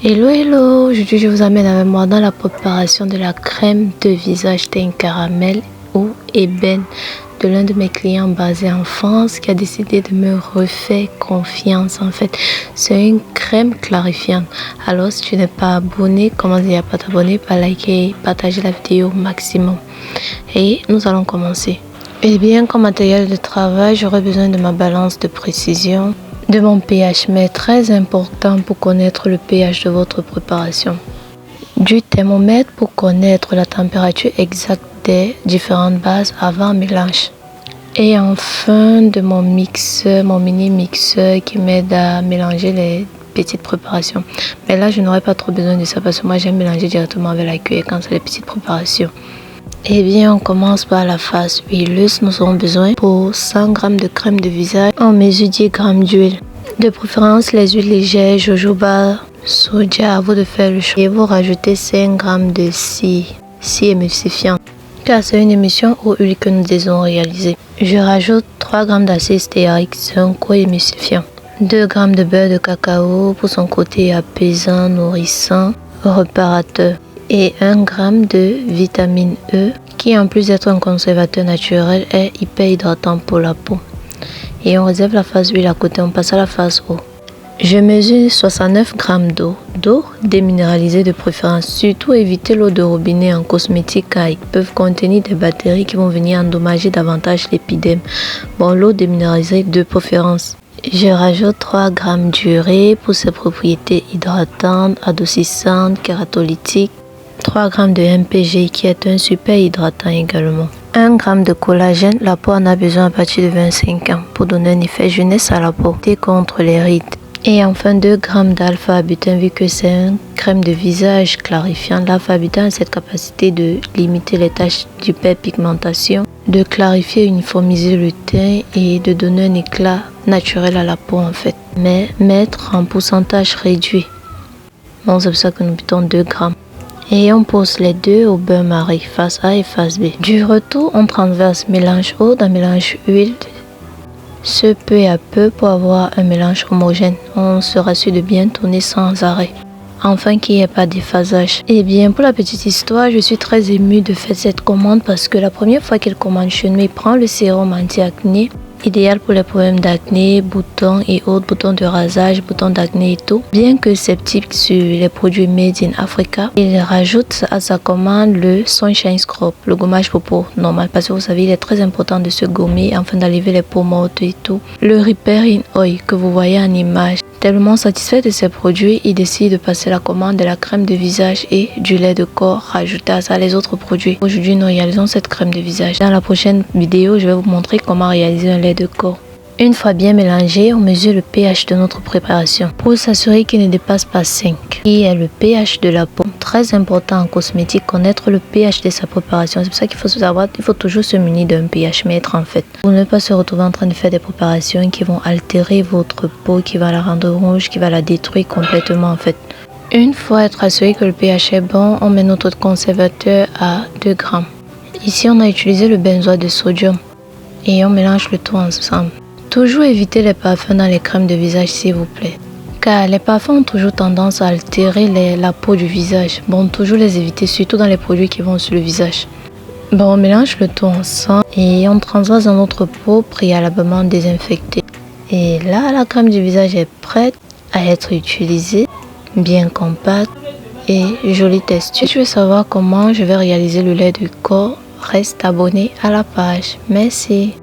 Hello hello, aujourd'hui je vous amène avec moi dans la préparation de la crème de visage teint caramel ou ébène de l'un de mes clients basé en France qui a décidé de me refaire confiance en fait. C'est une crème clarifiante. Alors si tu n'es pas abonné, commence déjà par t'abonner, par liker et partager la vidéo au maximum. Et nous allons commencer. Et bien comme matériel de travail, j'aurai besoin de ma balance de précision, de mon pH, mais très important pour connaître le pH de votre préparation, du thermomètre pour connaître la température exacte des différentes bases avant mélange, et enfin de mon mixeur, mon mini mixeur qui m'aide à mélanger les petites préparations. Mais là je n'aurai pas trop besoin de ça parce que moi j'aime mélanger directement avec la cuillère quand c'est les petites préparations. Eh bien, on commence par la phase huileuse. Nous aurons besoin pour 100 g de crème de visage, on mesure 10 g d'huile. De préférence, les huiles légères, jojoba, soja, à vous de faire le choix. Et vous rajoutez 5 g de scie émulsifiant, car c'est une émulsion aux huiles que nous désirons réaliser. Je rajoute 3 g d'acide stéarique, c'est un co-émulsifiant. 2 g de beurre de cacao pour son côté apaisant, nourrissant, réparateur. Et 1 g de vitamine E qui, en plus d'être un conservateur naturel, est hyper hydratant pour la peau. Et on réserve la phase huile à côté, on passe à la phase eau. Je mesure 69 g d'eau déminéralisée de préférence. Surtout évitez l'eau de robinet en cosmétique car ils peuvent contenir des bactéries qui vont venir endommager davantage l'épiderme. Bon, l'eau déminéralisée de préférence. Je rajoute 3 g d'urée pour ses propriétés hydratantes, adoucissantes, kératolytiques. 3 g de MPG qui est un super hydratant également. 1 g de collagène, la peau en a besoin à partir de 25 ans pour donner un effet jeunesse à la peau et contre les rides. Et enfin 2 g d'alpha-butin, vu que c'est une crème de visage clarifiant. L'alpha-butin a cette capacité de limiter les taches d'hyperpigmentation, de clarifier et uniformiser le teint et de donner un éclat naturel à la peau en fait, mais mettre en pourcentage réduit. Bon, c'est pour ça que nous mettons 2 g. Et on pose les deux au bain-marie, face A et face B. Du retour, on transverse mélange eau dans mélange huile, ce peu à peu pour avoir un mélange homogène. On se rassure de bien tourner sans arrêt, afin qu'il n'y ait pas de déphasage. Et bien, pour la petite histoire, je suis très émue de faire cette commande parce que la première fois qu'elle commande chez nous, il prend le sérum anti-acné, idéal pour les problèmes d'acné, boutons et autres, boutons de rasage, boutons d'acné et tout. Bien que sceptique sur les produits made in Africa, il rajoute à sa commande le Sunshine Scrub, le gommage pour peau normal, parce que vous savez, il est très important de se gommer afin d'enlever les peaux mortes et tout. Le Repair in Oil que vous voyez en image. Tellement satisfait de ces produits, il décide de passer la commande de la crème de visage et du lait de corps, rajouter à ça les autres produits. Aujourd'hui, nous réalisons cette crème de visage. Dans la prochaine vidéo, je vais vous montrer comment réaliser un lait de corps. Une fois bien mélangé, on mesure le pH de notre préparation pour s'assurer qu'il ne dépasse pas 5, qui est le pH de la peau. Très important en cosmétique, connaître le pH de sa préparation. C'est pour ça qu'il faut savoir, il faut toujours se munir d'un pH mètre en fait, pour ne pas se retrouver en train de faire des préparations qui vont altérer votre peau, qui va la rendre rouge, qui va la détruire complètement en fait. Une fois être assuré que le pH est bon, on met notre conservateur à 2 g. Ici, on a utilisé le benzoate de sodium et on mélange le tout ensemble. Toujours éviter les parfums dans les crèmes de visage s'il vous plaît, car les parfums ont toujours tendance à altérer la peau du visage. Bon, toujours les éviter, surtout dans les produits qui vont sur le visage. Bon, on mélange le tout ensemble et on transvase dans notre peau préalablement désinfectée. Et là, la crème du visage est prête à être utilisée, bien compacte et jolie texture. Si tu veux savoir comment je vais réaliser le lait du corps, reste abonné à la page. Merci.